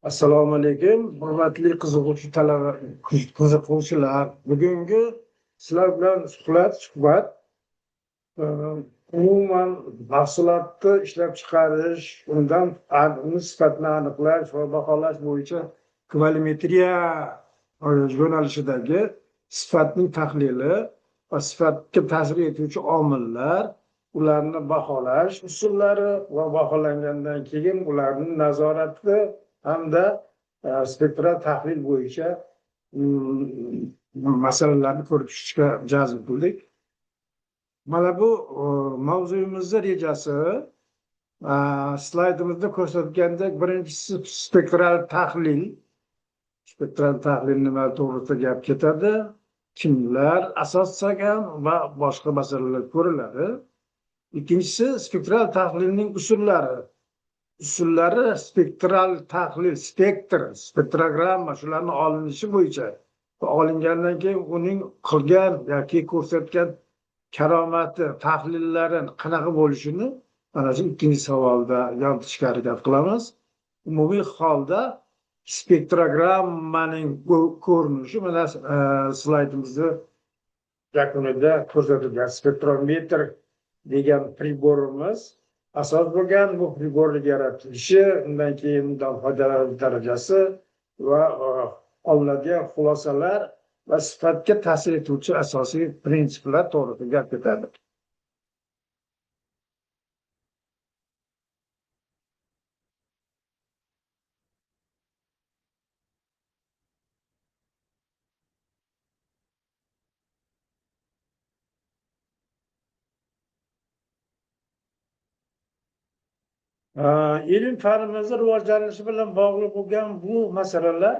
Assalomu alaykum, hurmatli qiziquvchilar. Bugungi sizlar bilan suhbat umuman mahsulotni ishlab chiqarish, uni sifatini aniqlash va baholash bo'yicha kolorimetriya yo'nalishidagi sifatning tahlili va sifatga ta'sir etuvchi omillar, ularni baholash usullari va baholangandan keyin ularning nazorati hamda spektral tahlil bo'yicha masalalarni ko'rib chiqishga jazm qildik. Mana bu mavzuyimizni rejasi slaydimizda ko'rsatgandek, birinchisi spektral tahlil. Spektral tahlil nima to'g'risida gap ketadi, kimlar asoslangan va boshqa masalalar ko'riladi. Ikkinchisi spektral tahlilning usullari. Spektral tahlil, spektrogramma shularni olinishi bo'yicha olingandan keyin uning qilgan yoki ko'rsatgan karomati, tahlillari qanaqa bo'lishini mana shu ikkinchi savolda yoritishga harakat qilamiz. Umumiy holda spektrogrammaning ko'rinishi mana slaydimizda yakunida ko'rsatilgan spektrometr degan priborimiz asos bo'lgan. Bu priborning yaratilishi, undan keyin undan foydalanish darajasi va olinadigan xulosalar va sifatga ta'sir etuvchi asosiy prinsiplar to'g'risida gap ketadi. Ilm fanimizning rivojlanishi bilan bog'liq bo'lgan bu masalalar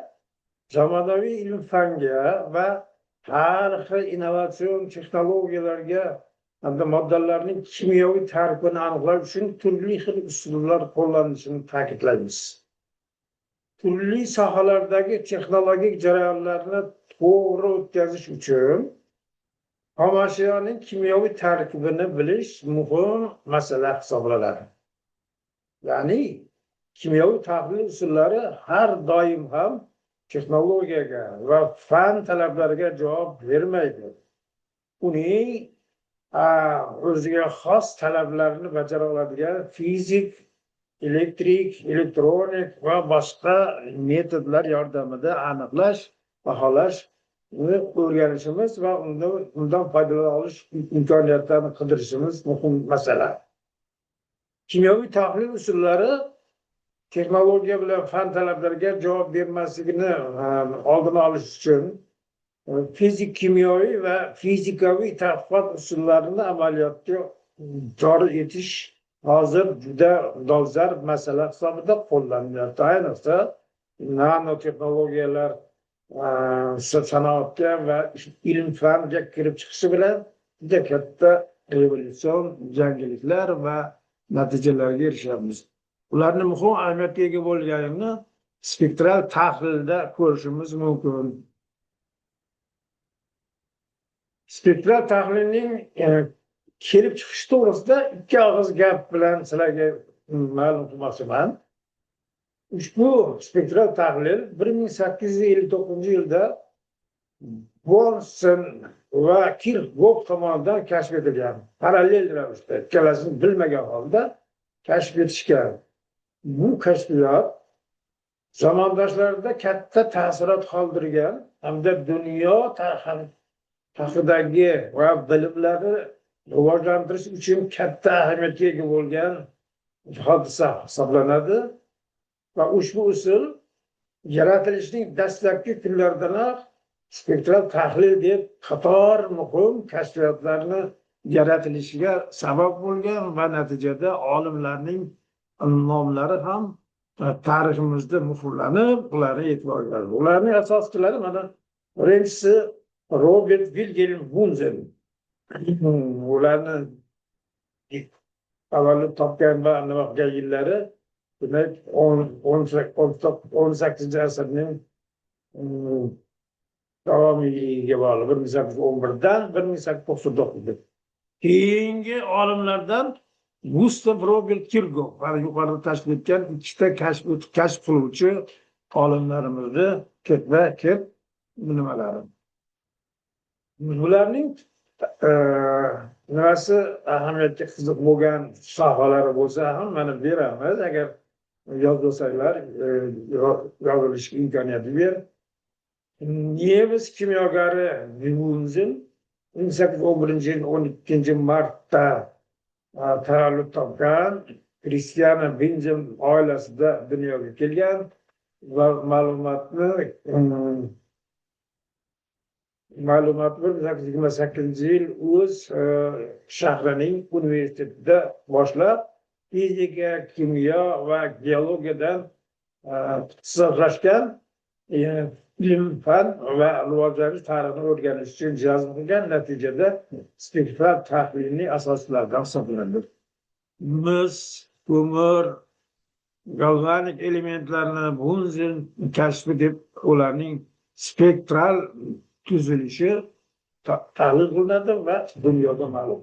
zamonaviy ilm fanga va har xil innovatsion texnologiyalarga hamda moddalarning kimyoviy tarkibini aniqlash uchun turli xil usullar qo'llanilishini ta'kidlaymiz. Turli sohalardagi texnologik jarayonlarni to'g'ri o'tkazish uchun xomashyoning kimyoviy tarkibini bilish muhim masala hisoblanadi. Ya'ni kimyoviy tahlil usullari har doim ham texnologiyaga va fan talablariga javob bermaydi. Uning o'ziga xos talablarni bajara oladigan fizik, elektrik, elektronik va boshqa metodlar yordamida aniqlash, baholash, o'rganishimiz va undan foydalana olish imkoniyatlarini qidirishimiz muhim masala. Kimyoviy tahlil usullari texnologiya bilan fan talablariga javob bermasligini oldini olish uchun fizik, kimyoviy va fizikaviy tadqiqot usullarini amaliyotga joriy etish hozir juda dolzarb masala hisobida qo'llanilyapti. Ayniqsa nanotexnologiyalar sanoatga va ilm fanga kirib chiqishi bilan juda katta revolyutsion yangiliklar va natijalarga erishyapmiz. Ularni muhim ahamiyatga ega bo'lganini spektral tahlilda ko'rishimiz mumkin. Spektral tahlilning kelib chiqishi to'g'risida ikki og'iz gap bilan sizlarga ma'lum qilmoqchiman. Ushbu spektral tahlil 1859-yilda Bonson va Kirchhoff tomonidan kashf etilgan. Parallel ravishda ikkalasini bilmagan holda kashf etishgan. Bu kashfiyot zamondoshlarida katta ta'sirot qoldirgan hamda dunyo haqidagi va bilimlarni rivojlantirish uchun katta ahamiyatga ega bo'lgan hodisa hisoblanadi va ushbu usul yaratilishning dastlabki kunlaridanoq spektral tahlil deb qator muhim kashfiyotlarni yaratilishiga sabab bo'lgan va natijada olimlarning nomlari ham tariximizda muhrlanib, ularni e'tiborga oldi. Ularning asoschilari mana birinchisi Robert Wilhelm Bunsen. Ularni avvalgi topgan va nima qilgan yillari demak 18 asrning davomiga bog'liq 1811 dan 1899. Keyingi olimlardan Gustav Robert Kirchhoff hali yuqorida tashkil etgan ikkita kashf qiluvchi olimlarimizni ketma-ket nimalari. Bularning nimasi ahamiyatga qiziq bo'lgan sohalari bo'lsa ham mana beramiz, agar yozsanglar yozilishga imkoniyat ber. Nemis kimyogari Bunzen 1811 yil 12 martda tavallud topgan, Kristiana Bunzen oilasida dunyoga kelgan va ma'lumotni 1828 yil o'z shahrining universitetida boshlab fizika, kimyo va geologiyadan ixtisoslashgan, ilm, fan va rivojlanish tarixini o'rganish uchun jazm qilgan, natijada spektral tahlilning asoslaridan hisoblanadi. Mis, ko'mir, galvanik elementlarni Bunzen kashfi deb ularning spektral tuzilishi tahlil qilinadi va dunyoga ma'lum.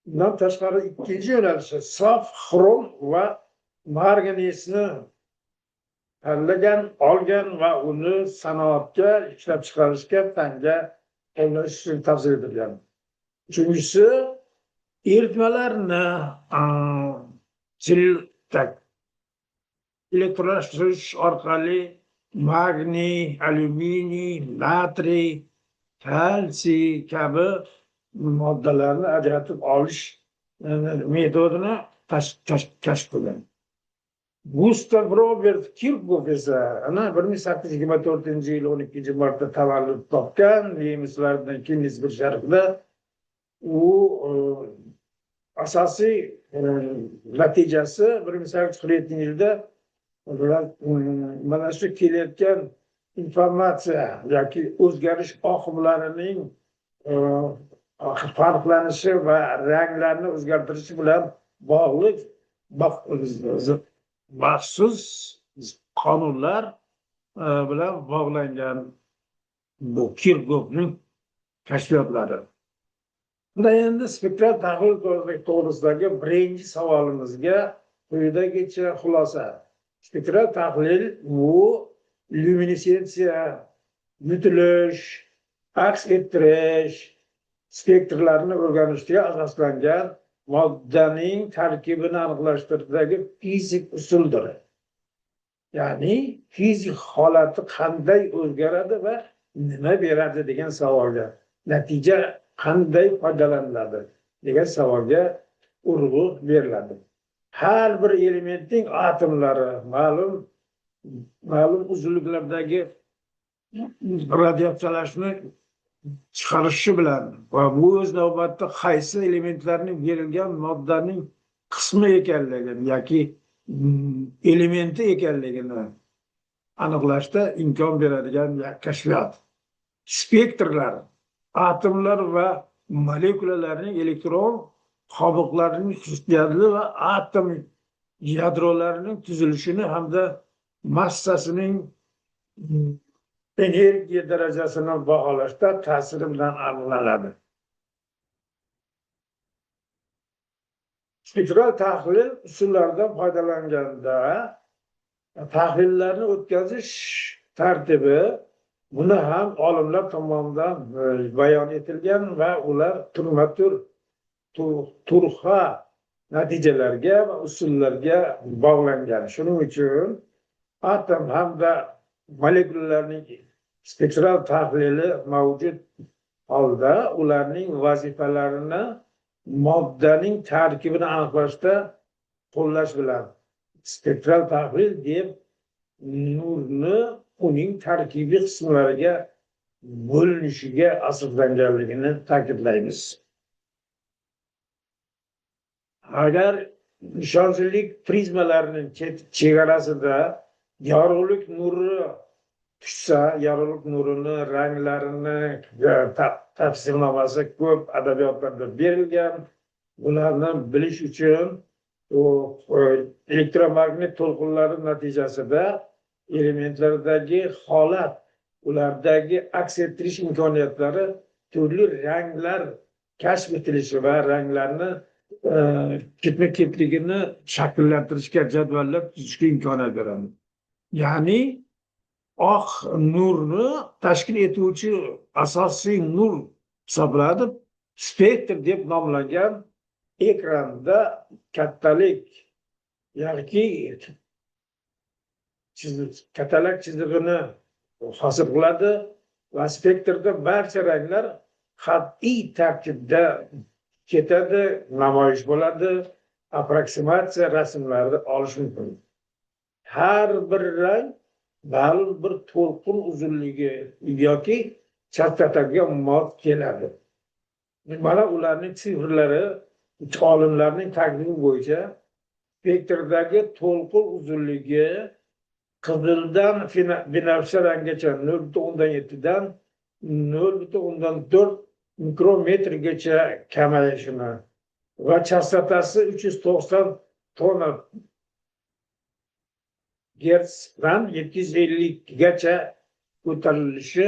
Bundan tashqari ikkinchi yo'nalishi sof xrom va marganesni tanlagan, olgan va uni sanoatga ishlab chiqarishga fanga qo'llash uchun tavsiya etilgan. Uchinchisi eritmalarni elektronlashtirish orqali magniy, alyuminiy, natriy, kalsiy kabi moddalarni ajratib olish metodini kashf qilgan. Gustav Robert Kirchhoff esa 1824 yil 12 martda tavallud topgan, nemislardan Kinsberg shahrida. U asosiy natijasi 1847 yilda mana shu kelayotgan informatsiya yoki o'zgarish oqimlarining farqlanishi va ranglarni o'zgartirishi bilan bog'liq maxsus qonunlar bilan bog'langan bu Kirchhoffning kashfiyotlari. Bunda endi spektral tahlil to'g'risidagi birinchi savolimizga quyidagicha xulosa. Spektral tahlil bu lyuminesensiya, yutilish, aks ettirish spektrlarini o'rganishga asoslangan moddaning tarkibini aniqlashtirdagi fizik usuldir. Ya'ni fizik holati qanday o'zgaradi va nima beradi degan savolga, natija qanday foydalaniladi degan savolga urg'u beriladi. Har bir elementning atomlari ma'lum uzunliklardagi radiatsiyalashni chiqarishi bilan va bu o'z navbatida qaysi elementlarning berilgan moddaning qismi ekanligini yoki elementi ekanligini aniqlashda imkon beradigan kashfiyot. Spektrlar atomlar va molekulalarning elektron qobiqlarining xususiyati va atom yadrolarining tuzilishini hamda massasining energiya darajasini baholashda ta'siri bilan aniqlanadi. Spektral tahlil usullaridan foydalanganda tahlillarni o'tkazish tartibi buni ham olimlar tomonidan bayon etilgan va ular turma-tur turha natijalarga va usullarga bog'langan. Shuning uchun atom hamda molekulalarning spektral tahlili mavjud holda ularning vazifalarini moddaning tarkibini aniqlashda qo'llash bilan spektral tahlil deb nurni uning tarkibiy qismlariga bo'linishiga asoslanganligini ta'kidlaymiz. Agar ishonchlilik prizmalarining chegarasida yorug'lik nuri tushsa, yorug'lik nurini ranglarini tafsirnomasi ko'p adabiyotlarda berilgan. Bularni bilish uchun elektromagnit to'lqinlari natijasida elementlardagi holat, ulardagi aks ettirish imkoniyatlari, turli ranglar kashf etilishi va ranglarni ketma-ketligini shakllantirishga, jadvallab tuzishga imkoniyat beradi. Ya'ni oq nurni tashkil etuvchi asosiy nur hisoblanadi. Spektr deb nomlangan ekranda kattalik yoki katalak chizig'ini hosil qiladi va spektrda barcha ranglar qat'iy tartibda ketadi, namoyish bo'ladi, approksimatsiya rasmlarni olish mumkin. Har bir rang ma'lum bir to'lqin uzunligi yoki chastataga mos keladi. Mana ularning sifrlari olimlarning taxmini bo'yicha spektrdagi to'lqin uzunligi qizildan binafsha ranggacha 0.7 dan 0.4 mikrometrgacha kamayishini va chastotasi 390 tonna gertsdan 750 gacha ko'tarilishi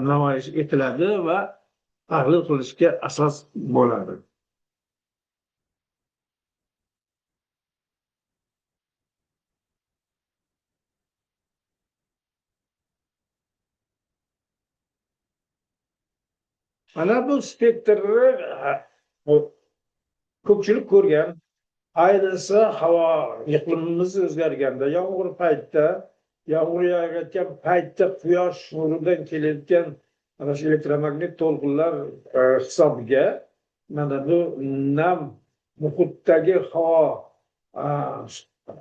namoyish etiladi va tahlil qilishga asos bo'ladi. Mana bu spektrni ko'pchilik ko'rgan. Ayniqsa havo iqlimimiz o'zgarganda, yomg'ir paytida, yomg'ir yog'ayotgan paytda quyosh nuridan kelayotgan ana shu elektromagnit to'lqinlar hisobiga mana bu nam muhitdagi havo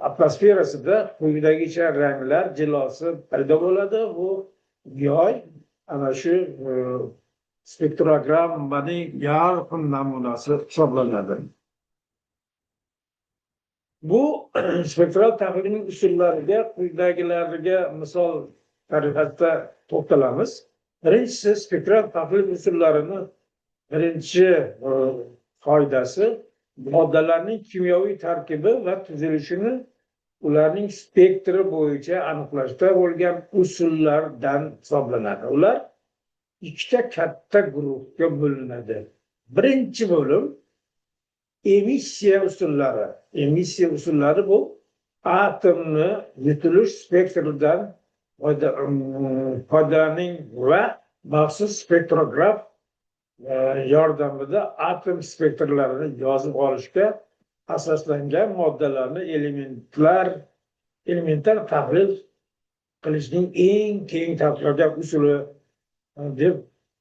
atmosferasida quyidagicha ranglar jilosi paydo bo'ladi. Bu yoy ana shu spektrogrammaning yorqin namunasi hisoblanadi. Bu spektral tahlilning usullariga quyidagilariga misol tariqasida to'xtalamiz. Birinchisi, spektral tahlil usullarini birinchi qoidasi moddalarning kimyoviy tarkibi va tuzilishini ularning spektri bo'yicha aniqlashda bo'lgan usullardan hisoblanadi. Ular ikkita katta guruhga bo'linadi. Birinchi bo'lim emissiya usullari. Emissiya usullari bu atomni yutilish spektridan foydalaning va maxsus spektrograf yordamida atom spektrlarini yozib olishga asoslangan moddalarni elementar tahlil qilishning eng keng tarqalgan usuli deb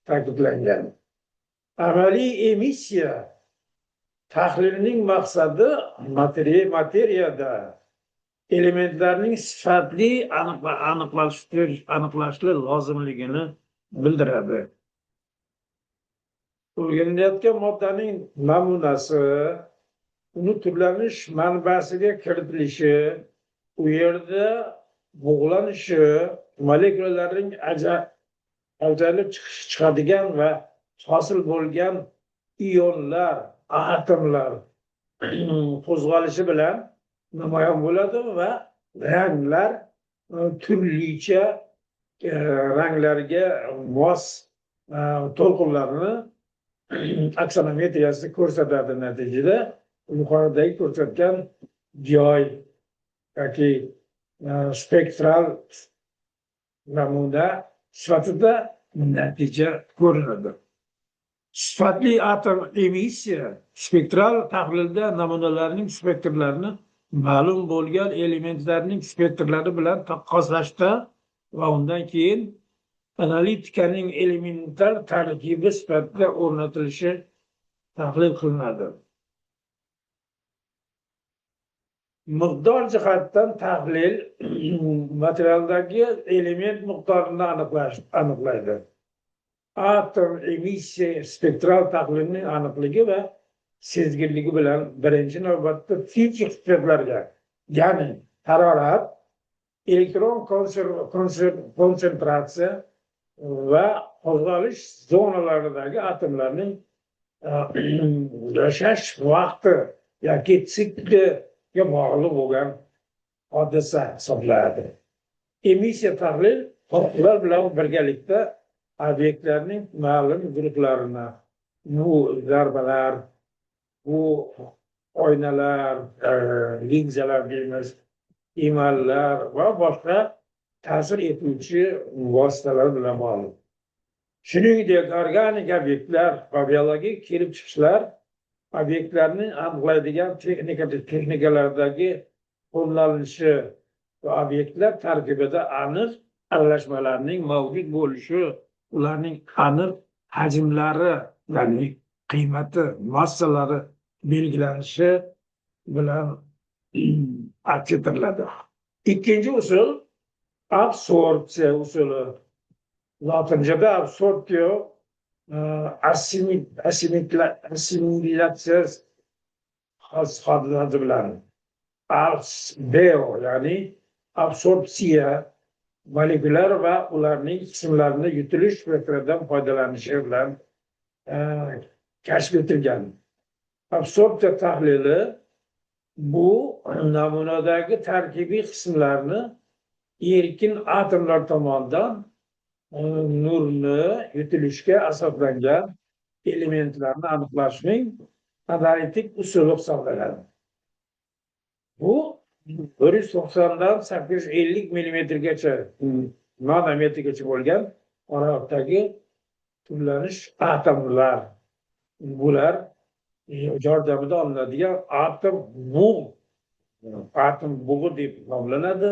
ta'kidlangan. Amaliy emissiya tahlilning maqsadi materiyada elementlarning sifatli aniqlashli lozimligini bildiradi. O'rganilayotgan moddaning namunasi, uni turlanish manbasiga kiritilishi, u yerda bug'lanishi, molekulalarning ajralib chiqadigan va hosil bo'lgan ionlar, atomlar qo'zg'alishi bilan namoyon bo'ladi va ranglar turlicha ranglarga mos to'lqinlarni aksonometriyasi ko'rsatadi. Natijada yuqoridagi ko'rsatgan joy yoki spektral namuna sifatida natija ko'rinadi. Sifatli atom emissiya spektral tahlilda namunalarning spektrlarini ma'lum bo'lgan elementlarning spektrlari bilan taqqoslashda va undan keyin analitikaning elementar tarkibi sifatida o'rnatilishi tahlil qilinadi. Miqdor jihatdan tahlil materialdagi element miqdorini aniqlaydi. Atom emissiya spektral tahlilning aniqligi va sezgirligi bilan birinchi navbatda fizik xususiyatlarga, ya'ni harorat, elektron konsentratsiya va qo'zg'alish zonalaridagi atomlarning yashash vaqti yoki sikliga bog'liq bo'lgan hodisa hisoblanadi. Emissiya tahlil ular bilan birgalikda obyektlarning ma'lum guruhlarini, bu zarbalar, bu oynalar, linzalar deymiz, emallar va boshqa ta'sir etuvchi vositalar bilan bog'liq. Shuningdek, organik obyektlar va biologik kelib chiqishlar obyektlarni aniqlaydigan texnikalardagi qo'llanilishi va obyektlar tarkibida aniq aralashmalarning mavjud bo'lishi, ularning aniq hajmlari, ya'ni qiymati, massalari belgilanishi bilan aks ettiriladi. Ikkinchi usul absorpsiya usuli. Latincada absorptio assimilatsiya hisoblanadi bilan. Absbeo, ya'ni absorpsiya molekulyar va ularning qismlarini yutilish spektridan foydalanishi bilan kashf etilgan. Absorpsiya tahlili bu namunadagi tarkibiy qismlarni erkin atomlar tomonidan nurni yutilishga asoslangan elementlarni aniqlashning analitik usuli hisoblanadi. Bu 190 dan 850 millimetrgacha, nanometrgacha bo'lgan oraliqdagi turlanish atomlar. Bular yordamida olinadigan atom bug'i deb nomlanadi.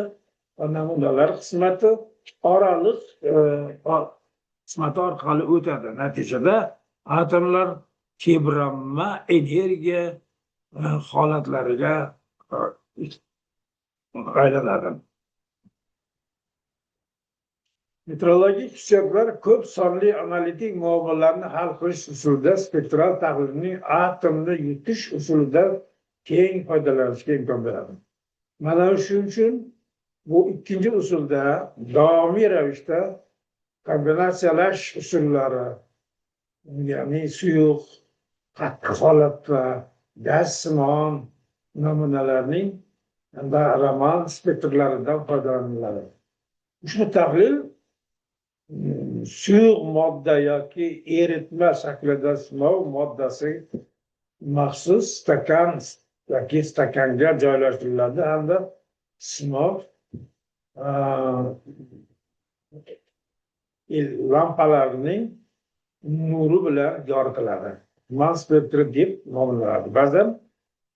Namunalar qismati oraliq qismati orqali o'tadi. Natijada atomlar tebranma energiya holatlariga aylanadi. Metrologik xususiyatlar ko'p sonli analitik muammolarni hal qilish usulida spektral tahlilning atomni yutish usulidan keng foydalanishga imkon beradi. Mana shuning uchun bu ikkinchi usulda davomiy ravishda kombinatsiyalash usullari, ya'ni suyuq, qattiq holatda gazsimon namunalarning Raman spektrlaridan foydalaniladi. Ushbu tahlil suyuq modda yoki eritma shaklida sinov moddasi maxsus stakan yoki stakanga joylashtiriladi hamda sinov lampalarning nuri bilan yoritiladi. Raman spektri deb nomlanadi. Ba'zan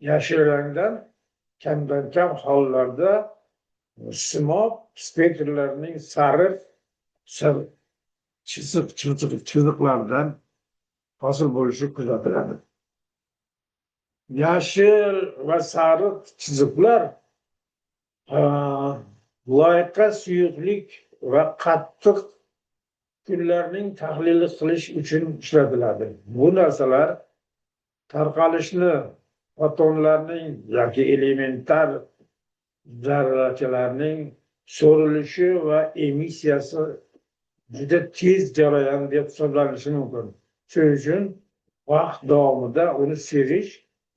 yashil rangdan kam hollarda sinov spektrlarining sariq chiziqlardan hosil bo'lishi kuzatiladi. Yashil va sariq chiziqlar loyiqa suyuqlik va qattiq kunlarning tahlili qilish uchun ishlatiladi. Bu narsalar tarqalishni, fotonlarning yoki elementar zarrachalarning so'rilishi va emissiyasi juda tez jarayon deb hisoblanishi mumkin. Shuning uchun vaqt davomida uni sezish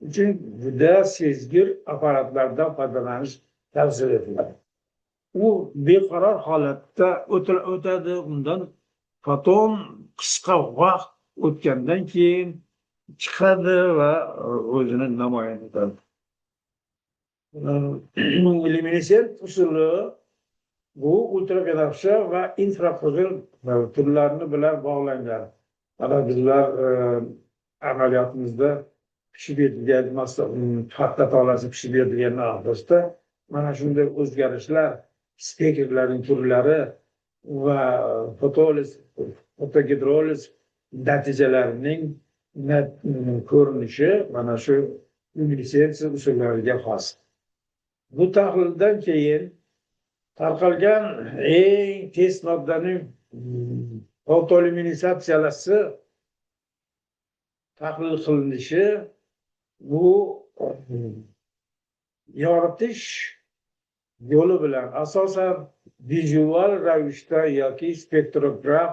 uchun juda sezgir apparatlardan foydalanish tavsiya etiladi. U beqaror holatda o'tadi. Undan foton qisqa vaqt o'tgandan keyin chiqadi va o'zini namoyon etadi. Luminescent usuli bu ultrabinafsha va infraqizil turlarni bilan bog'langan. Mana bizlar amaliyotimizda pishib yetilgan patta tolasi pishib yetilgan asosda mana shunday o'zgarishlar, spektrlarning turlari va fotogidroliz natijalarining ko'rinishi mana shu luminessensiya usullariga xos. Bu tahlildan keyin tarqalgan eng tez moddaning fotoluminesatsiyasi tahlil qilinishi, bu yoritish yo'li bilan asosan vizual ravishda yoki spektrograf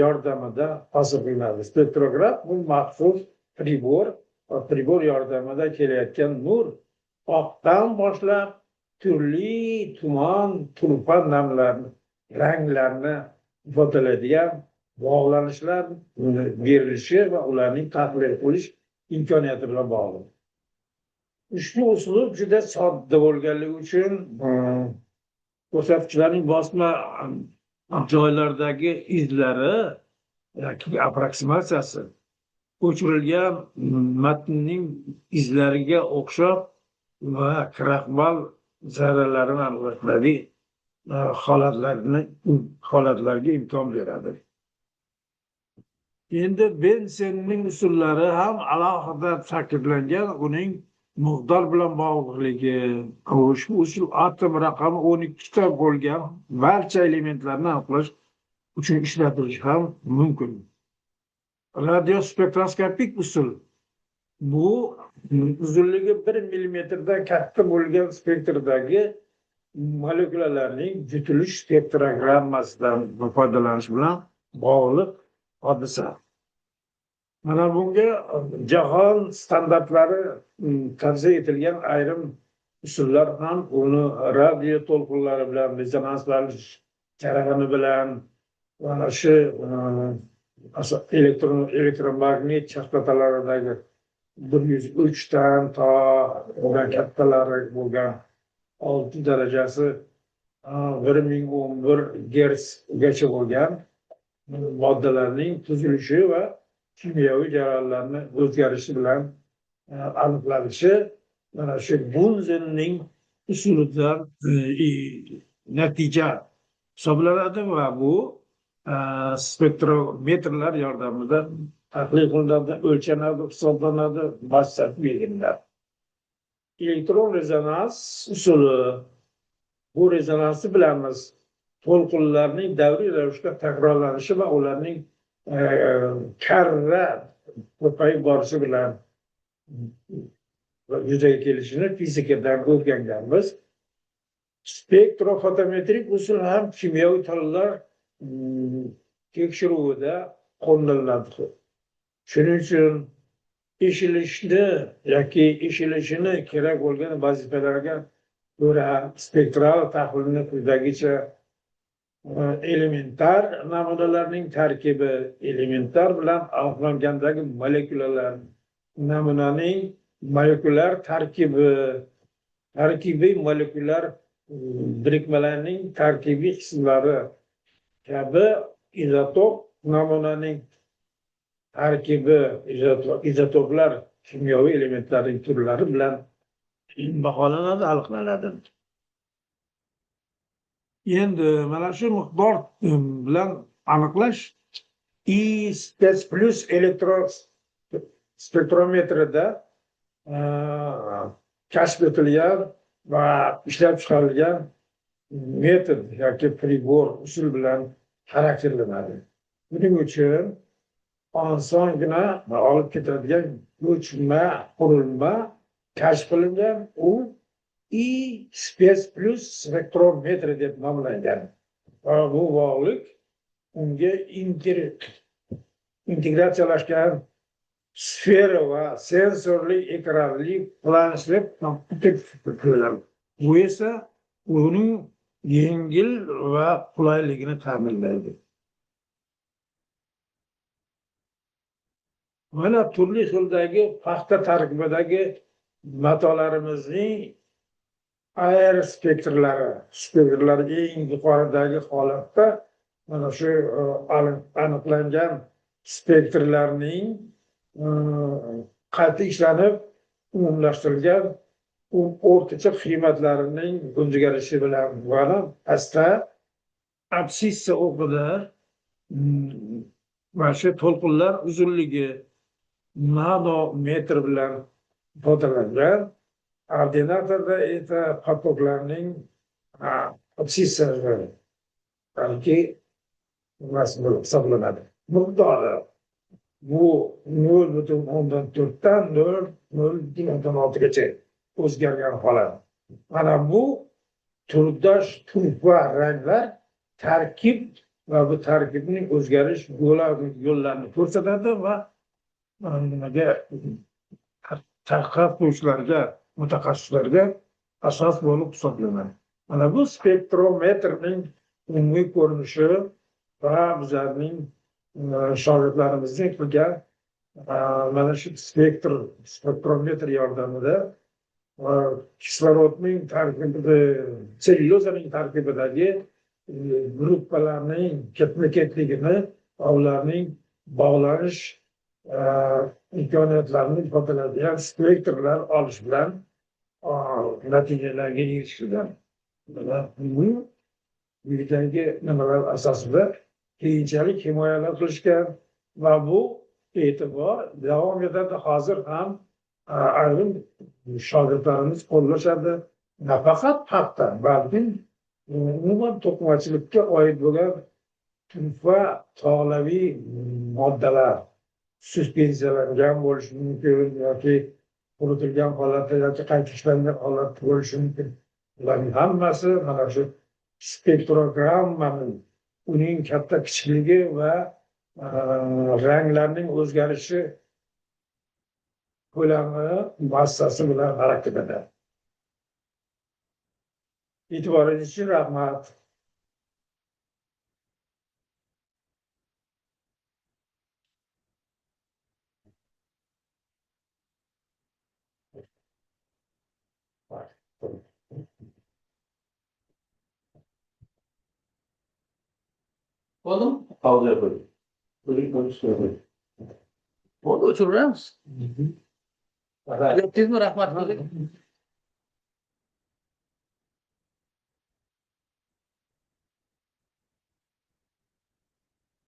yordamida hosil qilinadi. Spektrograf bu maxsus pribor yordamida kelayotgan nur oqdan boshlab turli tuman, turfa ranglarni ifodalaydigan bog'lanishlar berilishi va ularning tahlil qilish imkoniyati bilan bog'liq. Ushbu uslub juda sodda bo'lganligi uchun ko'rsatkichlarning bosma joylardagi izlari yoki approksimatsiyasi o'chirilgan matnning izlariga o'xshab va kraxmal zarralarini aniqlashdagi holatlarga imkon beradi. Endi Bensenning usullari ham alohida ta'kidlangan, uning miqdor bilan bog'liqligi, ushbu usul atom raqami 12 ta bo'lgan barcha elementlarni aniqlash uchun ishlatilishi ham mumkin. Radiospektroskopik usul bu uzunligi 1 millimetrdan katta bo'lgan spektrdagi molekulalarning yutilish spektrogrammasidan foydalanish bilan bog'liq hodisa. Mana bunga jahon standartlari tavsiya etilgan ayrim usullar ham uni radio to'lqinlari bilan rezonanslanish jarayoni bilan mana shu elektromagnet chastotalaridagi 103 dan to kattalari bo'lgan 6 darajasi 1011 Hzgacha bo'lgan moddalarning tuzilishi va kimyoviy jarayonlarni o'zgarishi bilan aniqlanishi mana shu Bunsenning usulidan natija hisoblanadi va bu spektrometrlar yordamida tahlil qilinadi, o'lchanadi, hisoblanadi, massa belgilanadi. Elektron rezonans usuli, bu rezonansni bilamiz, to'lqinlarning davriy ravishda takrorlanishi va ularning karra ko'payib borishi bilan yuzaga kelishini fizikadan o'rganganmiz. Spektrofotometrik usul ham kimyoviy tallar tekshiruvida qo'llaniladi. Shuning uchun eshilishni yoki eshilishini kerak bo'lgan vazifalarga ko'ra spektral tahlilni quyidagicha elementar namunalarning tarkibi, elementar bilan aniqlangandagi molekulalar, namunaning molekulyar tarkibi, tarkibiy molekulyar birikmalarning tarkibiy qismlari kabi izotop namunaning tarkibi, izotoplar kimyoviy elementlarning turlari bilan baholanadi, aniqlanadi. Endi mana shu miqdor bilan aniqlash I-SPEC plus elektrospektrometrida kashf etilgan va ishlab chiqarilgan metod yoki pribor usul bilan xarakterlanadi. Buning uchun osongina olib ketadigan ko'chma qurilma kashf qilingan, u I-SPEC plus spektrometr deb nomlangan. Va bu bog'liq unga integratsiyalashgan sfera va sensorli ekranli planshet kompyuter. Bu esa uning yengil va qulayligini ta'minlaydi. Mana turli xildagi paxta tarkibidagi matolarimizning ayr spektrlari eng yuqoridagi holatda mana shu aniqlangan spektrlarning qayta ishlanib umumlashtirilgan o'rtacha qiymatlarining o'zgarishi bilan mana pastda absissa o'qida mana shu to'lqinlar uzunligi nanometr bilan ifodalangan. Ordinatorda esa potoklarning absissasi balki hisoblanadi. Miqdori bu 0,4 dan 0,6gacha o'zgargan holat. Mana bu turdosh turk va ranglar tarkib va bu tarkibning o'zgarish yo'llarini ko'rsatadi va nimaga tadqiqotchilarga, mutaxassislarga asos bo'lib hisoblanadi. Mana bu spektrometrning umumiy ko'rinishi va bizlarning shogirdlarimizning qilgan mana shu spektrometr yordamida kislorodning tarkibida, sellyulozaning tarkibidagi gruppalarning ketma-ketligini, ularning bog'lanish imkoniyatlarini ifodalaydigan spektrlar olish bilan natijalarga erishilgan. Bu quyidagi nimalar asosida keyinchalik himoyalar qilishgan va bu e'tibor davom etadi. Hozir ham ayrim shogirdlarimiz qo'llashadi. Nafaqat paxta, balki umuman to'qimachilikka oid bo'lgan turfa tolaviy moddalar suspensiyalangan bo'lishi mumkin yoki quritilgan holatda yoki qayta ishlangan holatda bo'lishi mumkin. Bularning hammasi mana shu spektrogrammaning uning katta kichikligi va ranglarning o'zgarishi ko'lami massasi bilan harakatlanadi. E'tiboringiz uchun rahmat. Oğlum, Pauza yapalım. Böyle konuşuyoruz. oldu uçurur musun? Rahmat. Yaptınız mı rahmat?